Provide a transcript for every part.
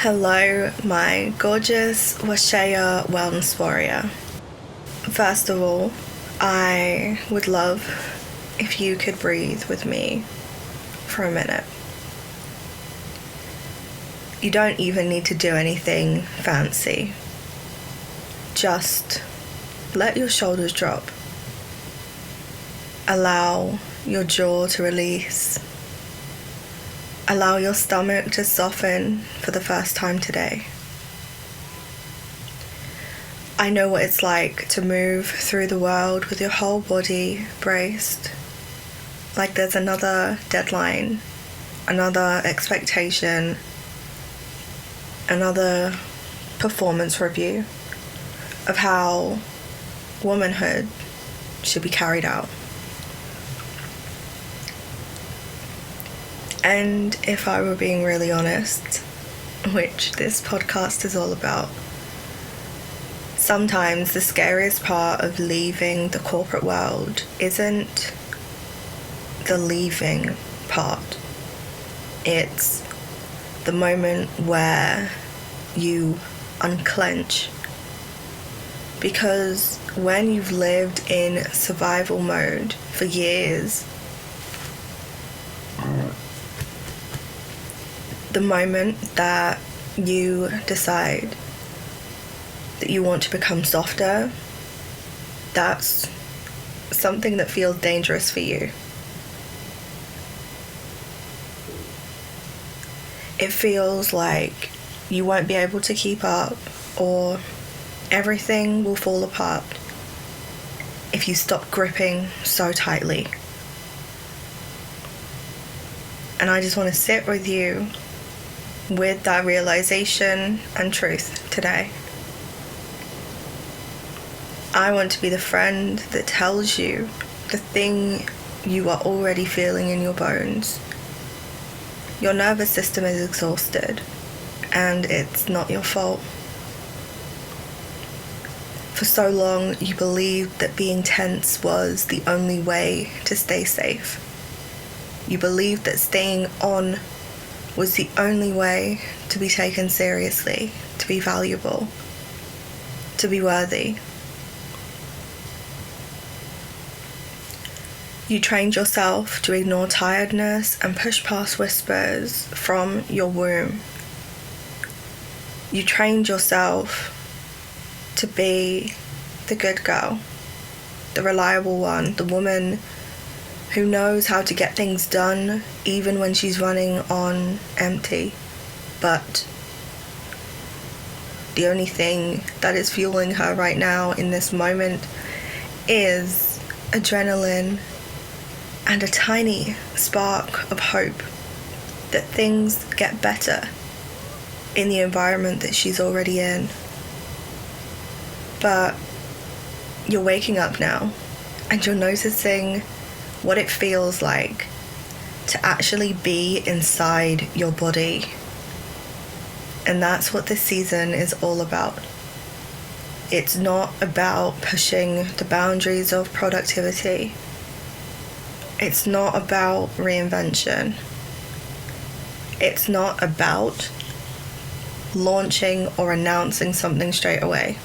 Hello, my gorgeous Washaya wellness warrior. First of all, I would love if you could breathe with me for a minute. You don't even need to do anything fancy. Just let your shoulders drop. Allow your jaw to release. Allow your stomach to soften for the first time today. I know what it's like to move through the world with your whole body braced, like there's another deadline, another expectation, another performance review of how womanhood should be carried out. And if I were being really honest, which this podcast is all about, sometimes the scariest part of leaving the corporate world isn't the leaving part. It's the moment where you unclench. Because when you've lived in survival mode for years, the moment that you decide that you want to become softer, that's something that feels dangerous for you. It feels like you won't be able to keep up, or everything will fall apart if you stop gripping so tightly. And I just want to sit with you with that realization and truth today. I want to be the friend that tells you the thing you are already feeling in your bones. Your nervous system is exhausted, and it's not your fault. For so long, you believed that being tense was the only way to stay safe. You believed that staying on was the only way to be taken seriously, to be valuable, to be worthy. You trained yourself to ignore tiredness and push past whispers from your womb. You trained yourself to be the good girl, the reliable one, the woman who knows how to get things done even when she's running on empty. But the only thing that is fueling her right now in this moment is adrenaline and a tiny spark of hope that things get better in the environment that she's already in. But you're waking up now, and you're noticing what it feels like to actually be inside your body. And that's what this season is all about. It's not about pushing the boundaries of productivity. It's not about reinvention. It's not about launching or announcing something straight away.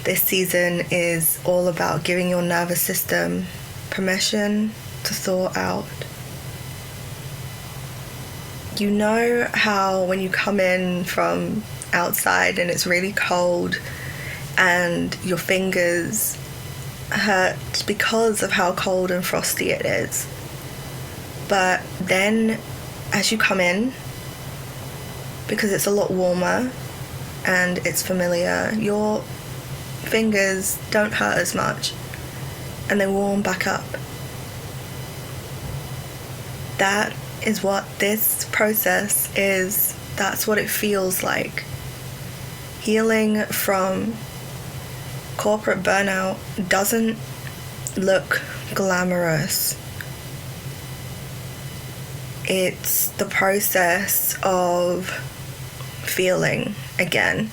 This season is all about giving your nervous system permission to thaw out. You know how when you come in from outside and it's really cold and your fingers hurt because of how cold and frosty it is. But then as you come in, because it's a lot warmer and it's familiar, your fingers don't hurt as much and they warm back up. That is what this process is. That's what it feels like. Healing from corporate burnout doesn't look glamorous. It's the process of feeling again.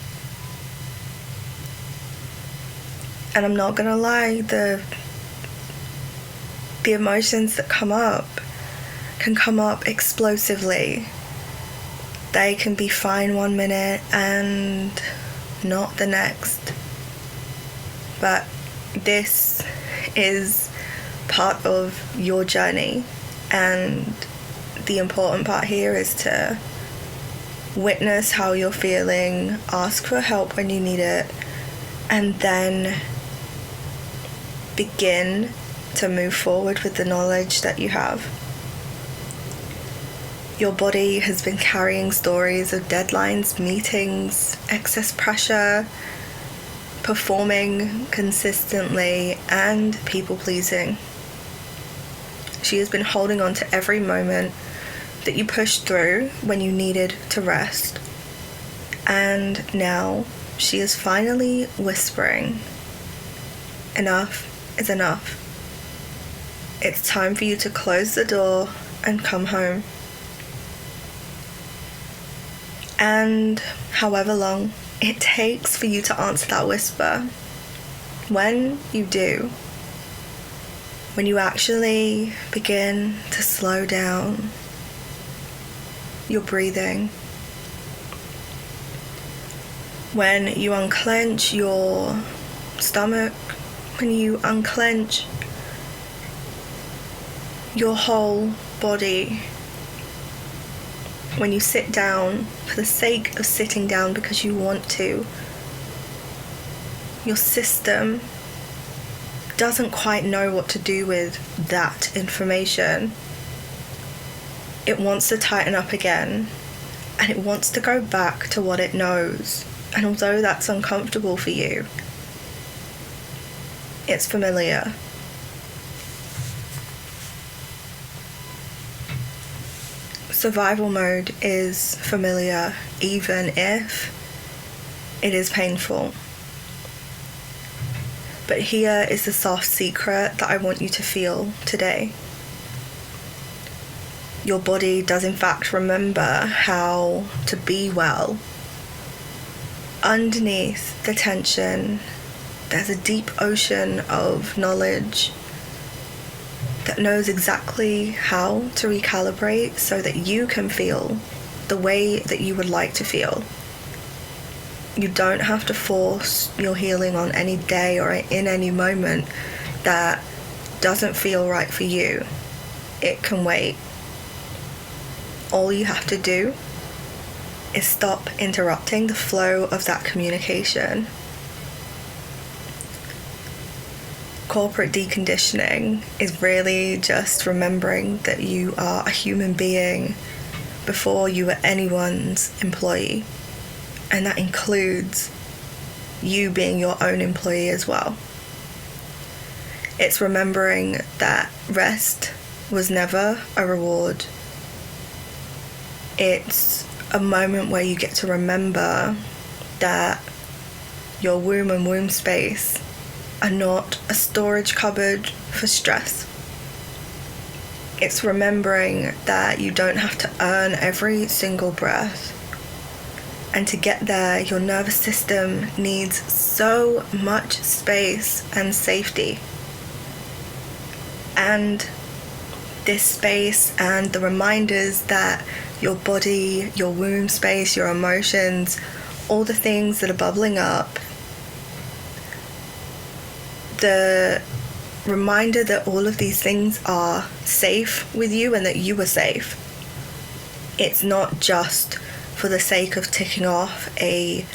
And I'm not gonna lie, the emotions that come up can come up explosively. they can be fine one minute and not the next. But this is part of your journey, and the important part here is to witness how you're feeling, ask for help when you need it, and then begin to move forward with the knowledge that you have. Your body has been carrying stories of deadlines, meetings, excess pressure, performing consistently, and people pleasing. She has been holding on to every moment that you pushed through when you needed to rest. And now she is finally whispering, enough is enough. It's time for you to close the door and come home. And however long it takes for you to answer that whisper, when you do, when you actually begin to slow down your breathing, when you unclench your stomach, when you unclench your whole body, when you sit down for the sake of sitting down because you want to, your system doesn't quite know what to do with that information. It wants to tighten up again, and it wants to go back to what it knows. And although that's uncomfortable for you, it's familiar. Survival mode is familiar, even if it is painful. But here is the soft secret that I want you to feel today. Your body does in fact remember how to be well. Underneath the tension, there's a deep ocean of knowledge that knows exactly how to recalibrate so that you can feel the way that you would like to feel. You don't have to force your healing on any day or in any moment that doesn't feel right for you. It can wait. All you have to do is stop interrupting the flow of that communication. Corporate deconditioning is really just remembering that you are a human being before you were anyone's employee. And that includes you being your own employee as well. It's remembering that rest was never a reward. It's a moment where you get to remember that your womb and womb space are not a storage cupboard for stress. It's remembering that you don't have to earn every single breath. And to get there, your nervous system needs so much space and safety. And this space and the reminders that your body, your womb space, your emotions, all the things that are bubbling up, the reminder that all of these things are safe with you and that you are safe. It's not just for the sake of ticking off a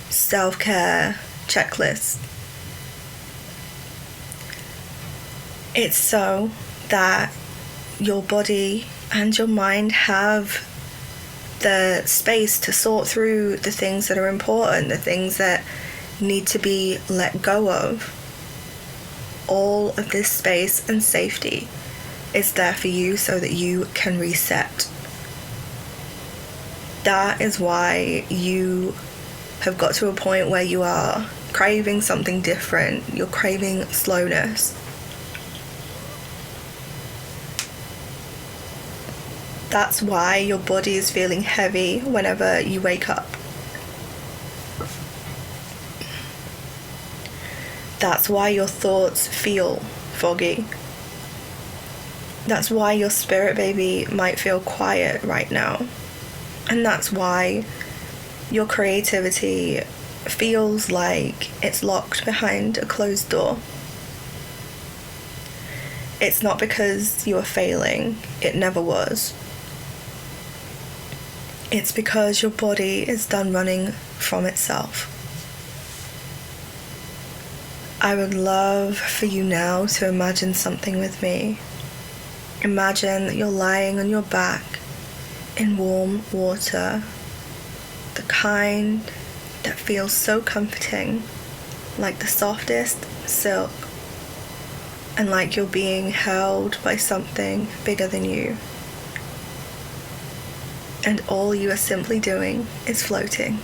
self-care checklist. It's so that your body and your mind have the space to sort through the things that are important, the things that need to be let go of. All of this space and safety is there for you so that you can reset. That is why you have got to a point where you are craving something different. You're craving slowness. That's why your body is feeling heavy whenever you wake up. That's why your thoughts feel foggy. That's why your spirit baby might feel quiet right now. And that's why your creativity feels like it's locked behind a closed door. It's not because you are failing, it never was. It's because your body is done running from itself. I would love for you now to imagine something with me. Imagine that you're lying on your back in warm water, the kind that feels so comforting, like the softest silk, and like you're being held by something bigger than you. And all you are simply doing is floating.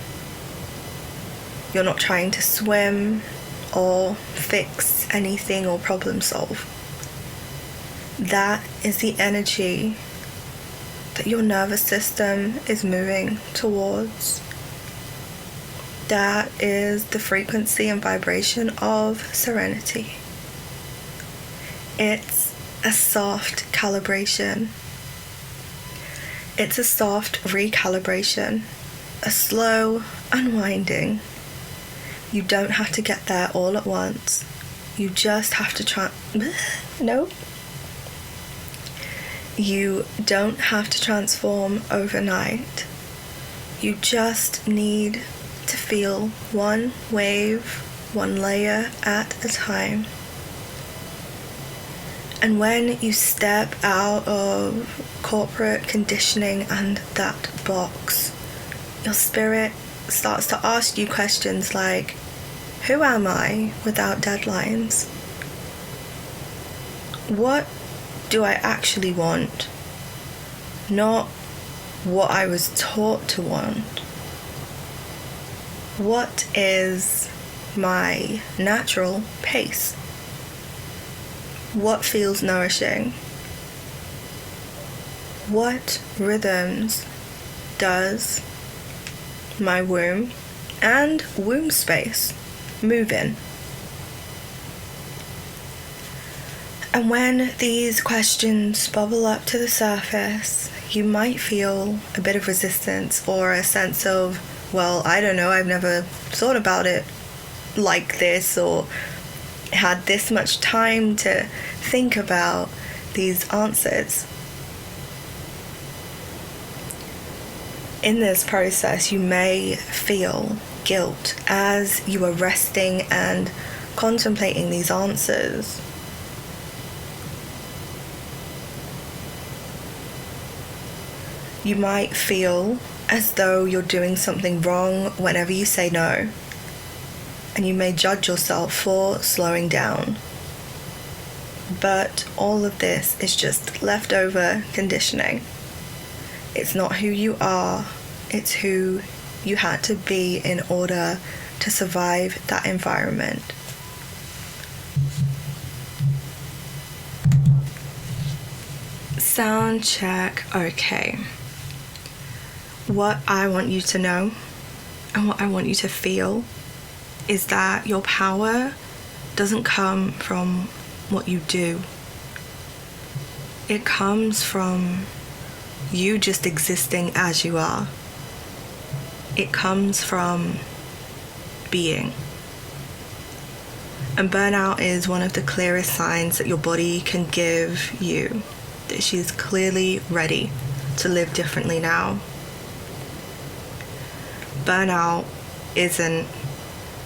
You're not trying to swim or fix anything or problem solve. That is the energy that your nervous system is moving towards. That is the frequency and vibration of serenity. It's a soft calibration. It's a soft recalibration, a slow unwinding. You don't have to get there all at once. You just have to You don't have to transform overnight. You just need to feel one wave, one layer at a time. And when you step out of corporate conditioning and that box, your spirit starts to ask you questions like, who am I without deadlines? What do I actually want? Not what I was taught to want. What is my natural pace? What feels nourishing? What rhythms does my womb and womb space move in? And when these questions bubble up to the surface, you might feel a bit of resistance or a sense of, well, I don't know, I've never thought about it like this or had this much time to think about these answers. In this process, you may feel guilt as you are resting and contemplating these answers. You might feel as though you're doing something wrong whenever you say no. And you may judge yourself for slowing down. But all of this is just leftover conditioning. It's not who you are, it's who you had to be in order to survive that environment. Sound check, okay. What I want you to know and what I want you to feel is that your power doesn't come from what you do. It comes from you just existing as you are. It comes from being. And burnout is one of the clearest signs that your body can give you that she's clearly ready to live differently now. Burnout isn't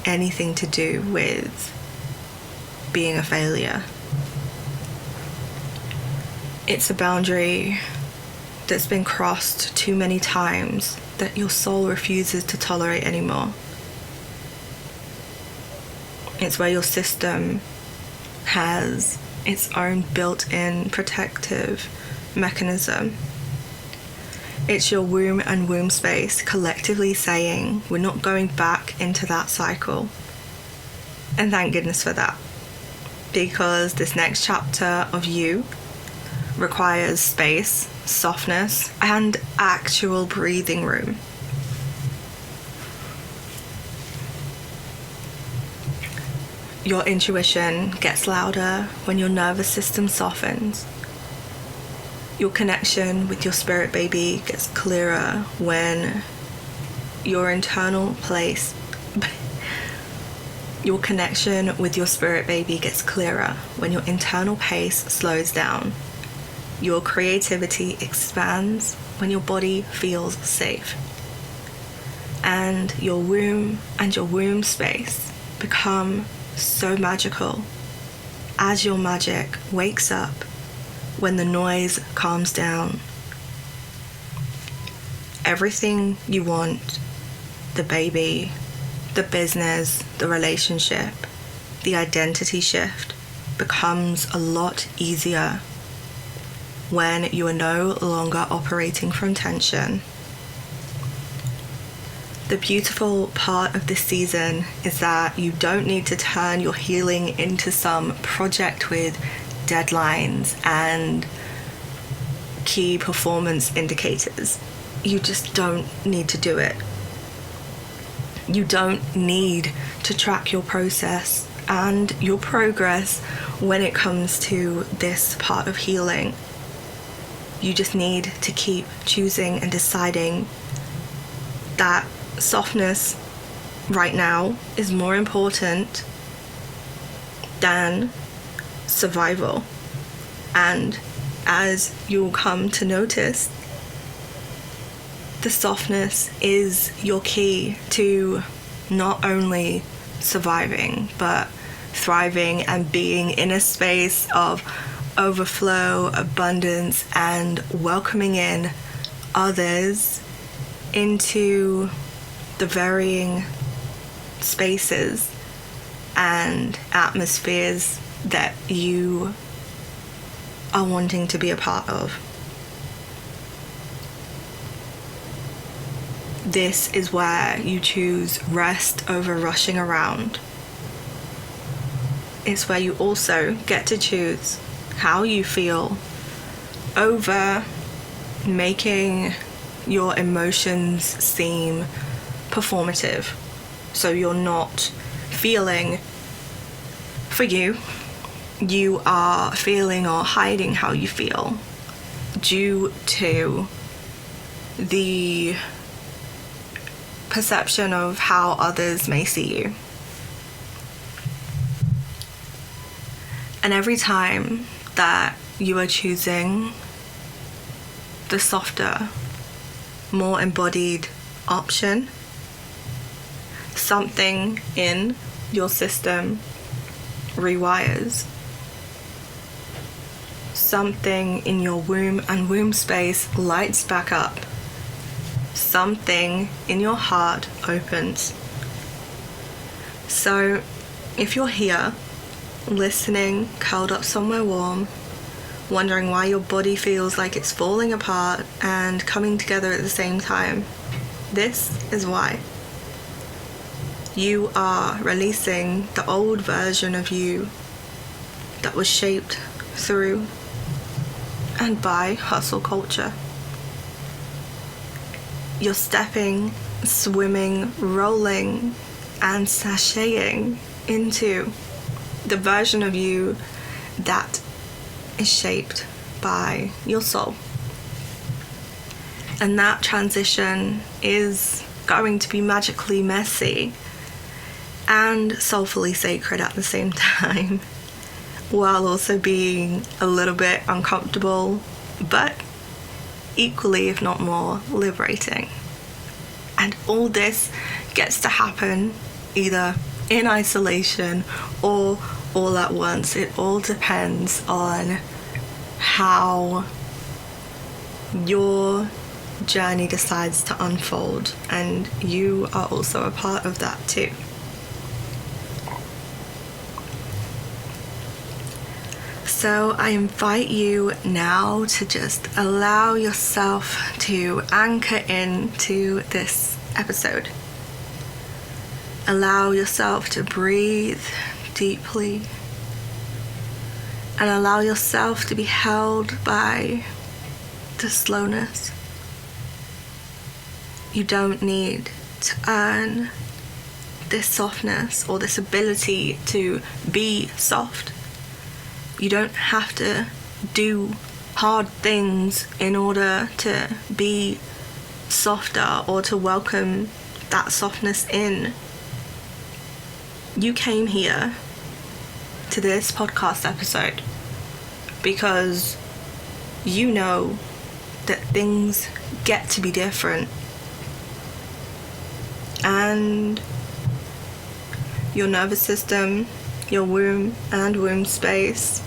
anything to do with being a failure. It's a boundary that's been crossed too many times that your soul refuses to tolerate anymore. It's where your system has its own built-in protective mechanism. It's your womb and womb space collectively saying, we're not going back into that cycle. And thank goodness for that. Because this next chapter of you requires space, softness, and actual breathing room. Your intuition gets louder when your nervous system softens. Your connection with your spirit baby gets clearer when your internal place... Your connection with your spirit baby gets clearer when your internal pace slows down. Your creativity expands when your body feels safe. And your womb and your womb space become so magical as your magic wakes up when the noise calms down. Everything you want, the baby, the business, the relationship, the identity shift, becomes a lot easier when you are no longer operating from tension. The beautiful part of this season is that you don't need to turn your healing into some project with deadlines and key performance indicators. You just don't need to do it. You don't need to track your process and your progress when it comes to this part of healing. You just need to keep choosing and deciding that softness right now is more important than survival. And as you'll come to notice, the softness is your key to not only surviving, but thriving and being in a space of overflow, abundance, and welcoming in others into the varying spaces and atmospheres that you are wanting to be a part of. This is where you choose rest over rushing around. It's where you also get to choose how you feel over making your emotions seem performative. So you're not feeling for you. You are feeling or hiding how you feel due to the perception of how others may see you. And every time that you are choosing the softer, more embodied option, something in your system rewires. Something in your womb and womb space lights back up. Something in your heart opens. So if you're here, listening, curled up somewhere warm, wondering why your body feels like it's falling apart and coming together at the same time, this is why. You are releasing the old version of you that was shaped through and by hustle culture. You're stepping, swimming, rolling, and sashaying into the version of you that is shaped by your soul. And that transition is going to be magically messy and soulfully sacred at the same time, while also being a little bit uncomfortable, but equally, if not more, liberating. And all this gets to happen either in isolation or all at once. It all depends on how your journey decides to unfold, and you are also a part of that too. So I invite you now to just allow yourself to anchor into this episode. Allow yourself to breathe deeply and allow yourself to be held by the slowness. You don't need to earn this softness or this ability to be soft. You don't have to do hard things in order to be softer or to welcome that softness in. You came here to this podcast episode because you know that things get to be different, and your nervous system, your womb and womb space,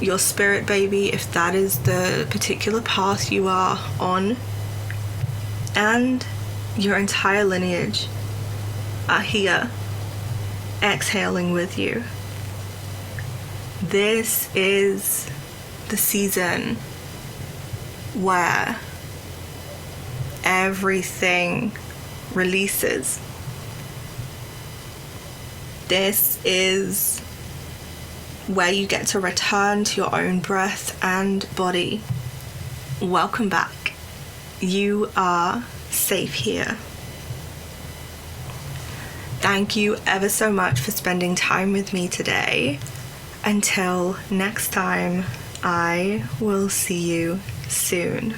your spirit baby, if that is the particular path you are on, and your entire lineage are here exhaling with you. This is the season where everything releases. This is where you get to return to your own breath and body. Welcome back. You are safe here. Thank you ever so much for spending time with me today. Until next time, I will see you soon.